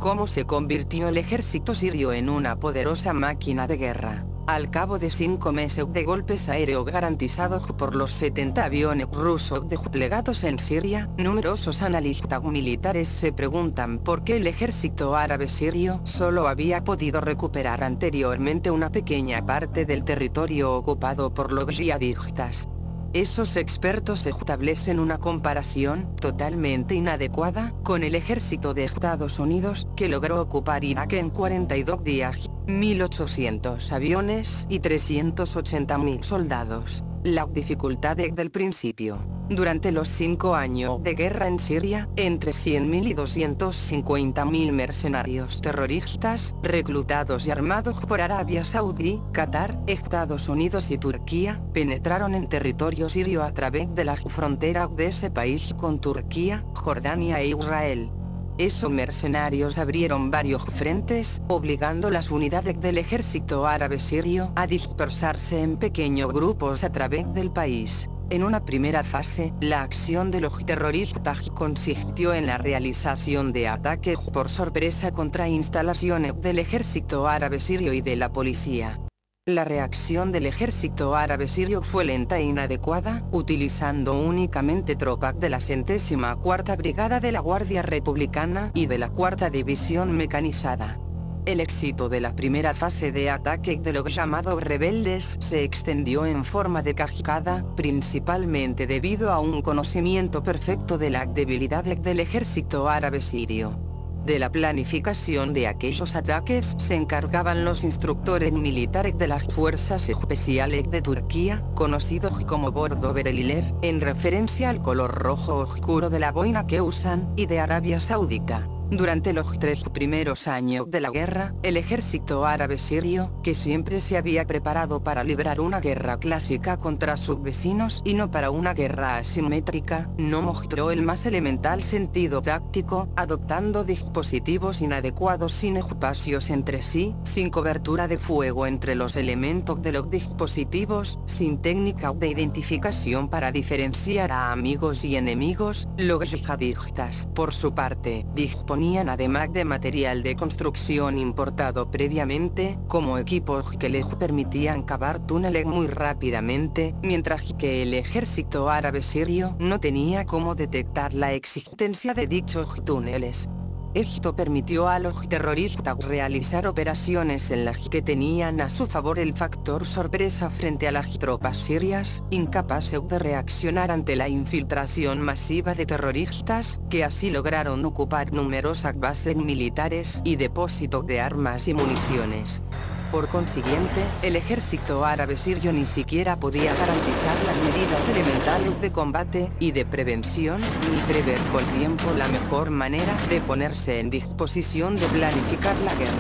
cómo se convirtió el ejército sirio en una poderosa máquina de guerra. Al cabo de 5 meses de golpes aéreos garantizados por los 70 aviones rusos desplegados en Siria, numerosos analistas militares se preguntan por qué el ejército árabe sirio solo había podido recuperar anteriormente una pequeña parte del territorio ocupado por los yihadistas. Esos expertos establecen una comparación totalmente inadecuada con el ejército de Estados Unidos, que logró ocupar Irak en 42 días, 1.800 aviones y 380.000 soldados. La dificultad desde el principio. Durante los 5 años de guerra en Siria, entre 100.000 y 250.000 mercenarios terroristas, reclutados y armados por Arabia Saudí, Qatar, Estados Unidos y Turquía, penetraron en territorio sirio a través de las fronteras de ese país con Turquía, Jordania e Israel. Esos mercenarios abrieron varios frentes, obligando las unidades del ejército árabe sirio a dispersarse en pequeños grupos a través del país. En una primera fase, la acción de los terroristas consistió en la realización de ataques por sorpresa contra instalaciones del ejército árabe sirio y de la policía. La reacción del ejército árabe sirio fue lenta e inadecuada, utilizando únicamente tropas de la 104ª Brigada de la Guardia Republicana y de la 4ª División Mecanizada. El éxito de la primera fase de ataque de los llamados rebeldes se extendió en forma de cascada, principalmente debido a un conocimiento perfecto de la debilidad del ejército árabe sirio. De la planificación de aquellos ataques se encargaban los instructores militares de las Fuerzas Especiales de Turquía, conocidos como Bordo Bereliler, en referencia al color rojo oscuro de la boina que usan, y de Arabia Saudita. Durante los 3 primeros años de la guerra, el ejército árabe sirio, que siempre se había preparado para librar una guerra clásica contra sus vecinos y no para una guerra asimétrica, no mostró el más elemental sentido táctico, adoptando dispositivos inadecuados sin espacios entre sí, sin cobertura de fuego entre los elementos de los dispositivos, sin técnica de identificación para diferenciar a amigos y enemigos. Los yihadistas, por su parte, disponían además de material de construcción importado previamente, como equipos que les permitían cavar túneles muy rápidamente, mientras que el ejército árabe sirio no tenía cómo detectar la existencia de dichos túneles. Esto permitió a los terroristas realizar operaciones en las que tenían a su favor el factor sorpresa frente a las tropas sirias, incapaces de reaccionar ante la infiltración masiva de terroristas, que así lograron ocupar numerosas bases militares y depósitos de armas y municiones. Por consiguiente, el ejército árabe sirio ni siquiera podía garantizar las medidas elementales de combate y de prevención, ni prever con tiempo la mejor manera de ponerse en disposición de planificar la guerra.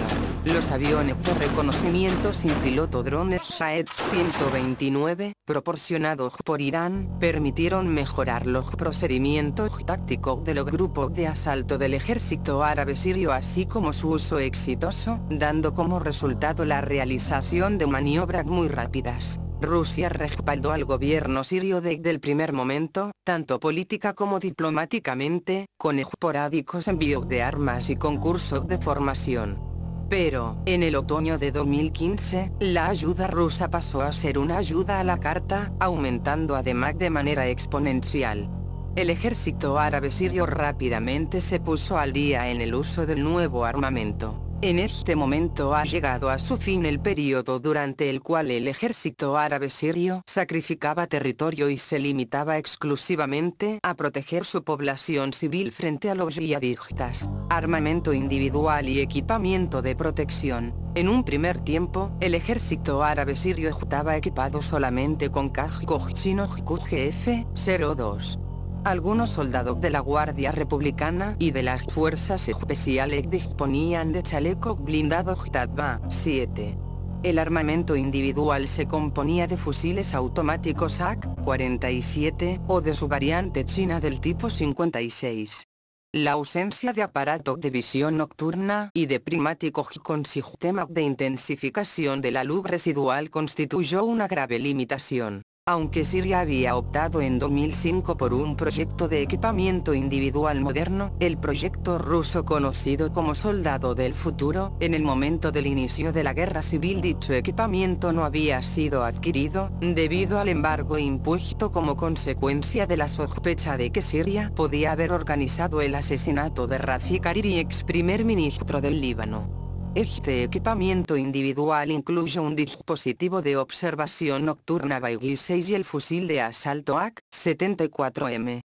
Los aviones de reconocimiento sin piloto drones Shahed 129, proporcionados por Irán, permitieron mejorar los procedimientos tácticos de los grupos de asalto del ejército árabe sirio, así como su uso exitoso, dando como resultado la realización de maniobras muy rápidas. Rusia respaldó al gobierno sirio desde el primer momento, tanto política como diplomáticamente, con esporádicos envíos de armas y concursos de formación. Pero, en el otoño de 2015, la ayuda rusa pasó a ser una ayuda a la carta, aumentando además de manera exponencial. El ejército árabe sirio rápidamente se puso al día en el uso del nuevo armamento. En este momento ha llegado a su fin el periodo durante el cual el ejército árabe sirio sacrificaba territorio y se limitaba exclusivamente a proteger su población civil frente a los yihadistas. Armamento individual y equipamiento de protección. En un primer tiempo, el ejército árabe sirio estaba equipado solamente con cascos chinos QGF-02. Algunos soldados de la Guardia Republicana y de las Fuerzas Especiales disponían de chalecos blindados Tadba 7. El armamento individual se componía de fusiles automáticos AK-47 o de su variante china del tipo 56. La ausencia de aparatos de visión nocturna y de prismáticos con sistemas de intensificación de la luz residual constituyó una grave limitación. Aunque Siria había optado en 2005 por un proyecto de equipamiento individual moderno, el proyecto ruso conocido como Soldado del Futuro, en el momento del inicio de la guerra civil dicho equipamiento no había sido adquirido, debido al embargo impuesto como consecuencia de la sospecha de que Siria podía haber organizado el asesinato de Rafik Hariri, ex primer ministro del Líbano. Este equipamiento individual incluye un dispositivo de observación nocturna Baigly 6 y el fusil de asalto AK-74M.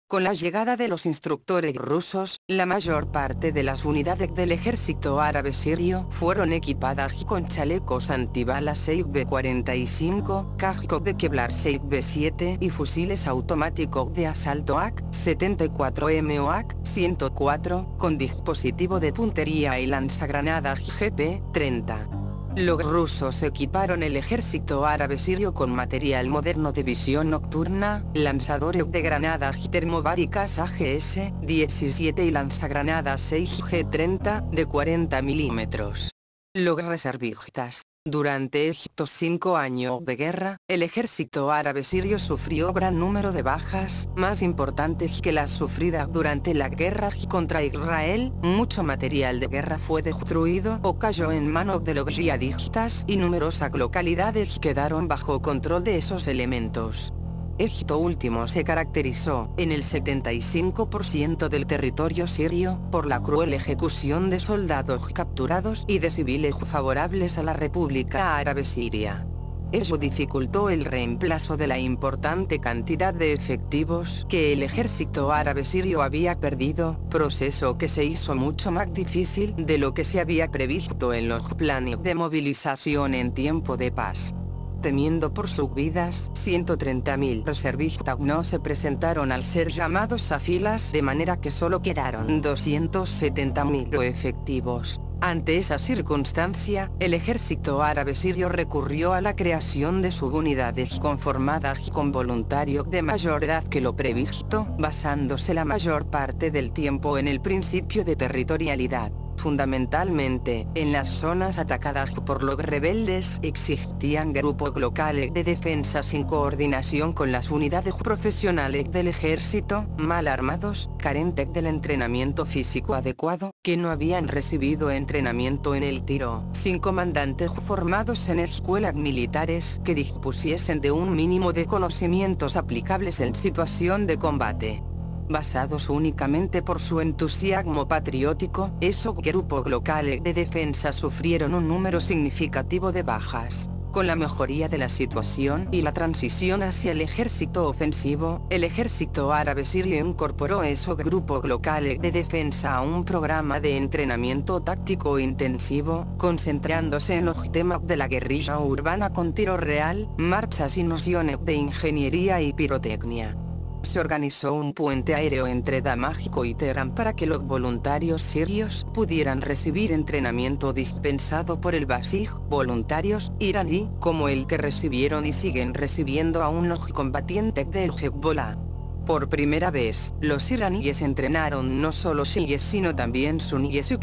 Con la llegada de los instructores rusos, la mayor parte de las unidades del ejército árabe sirio fueron equipadas con chalecos antibalas SEIG-B45, cascos de Kevlar SEIG-B7 y fusiles automáticos de asalto AK-74M o AK-104, con dispositivo de puntería y lanzagranadas GP-30. Los rusos equiparon el ejército árabe sirio con material moderno de visión nocturna, lanzadores de granadas termobáricas AGS-17 y lanzagranadas SEIG-G30 de 40 milímetros. Los reservistas. Durante estos 5 años de guerra, el ejército árabe sirio sufrió gran número de bajas, más importantes que las sufridas durante la guerra contra Israel. Mucho material de guerra fue destruido o cayó en manos de los yihadistas y numerosas localidades quedaron bajo control de esos elementos. Esto último se caracterizó, en el 75% del territorio sirio, por la cruel ejecución de soldados capturados y de civiles favorables a la República Árabe Siria. Ello dificultó el reemplazo de la importante cantidad de efectivos que el ejército árabe sirio había perdido, proceso que se hizo mucho más difícil de lo que se había previsto en los planes de movilización en tiempo de paz. Temiendo por sus vidas, 130.000 reservistas no se presentaron al ser llamados a filas, de manera que solo quedaron 270.000 efectivos. Ante esa circunstancia, el ejército árabe sirio recurrió a la creación de subunidades conformadas con voluntarios de mayor edad que lo previsto, basándose la mayor parte del tiempo en el principio de territorialidad. Fundamentalmente, en las zonas atacadas por los rebeldes existían grupos locales de defensa sin coordinación con las unidades profesionales del ejército, mal armados, carentes del entrenamiento físico adecuado, que no habían recibido entrenamiento en el tiro, sin comandantes formados en escuelas militares que dispusiesen de un mínimo de conocimientos aplicables en situación de combate. Basados únicamente por su entusiasmo patriótico, esos grupos locales de defensa sufrieron un número significativo de bajas. Con la mejoría de la situación y la transición hacia el ejército ofensivo, el ejército árabe sirio incorporó esos grupos locales de defensa a un programa de entrenamiento táctico intensivo, concentrándose en los temas de la guerrilla urbana con tiro real, marchas y nociones de ingeniería y pirotecnia. Se organizó un puente aéreo entre Damasco y Teherán para que los voluntarios sirios pudieran recibir entrenamiento dispensado por el Basij, voluntarios iraní, como el que recibieron y siguen recibiendo aún los combatientes del Hezbollah. Por primera vez, los iraníes entrenaron no solo chiíes sino también suníes y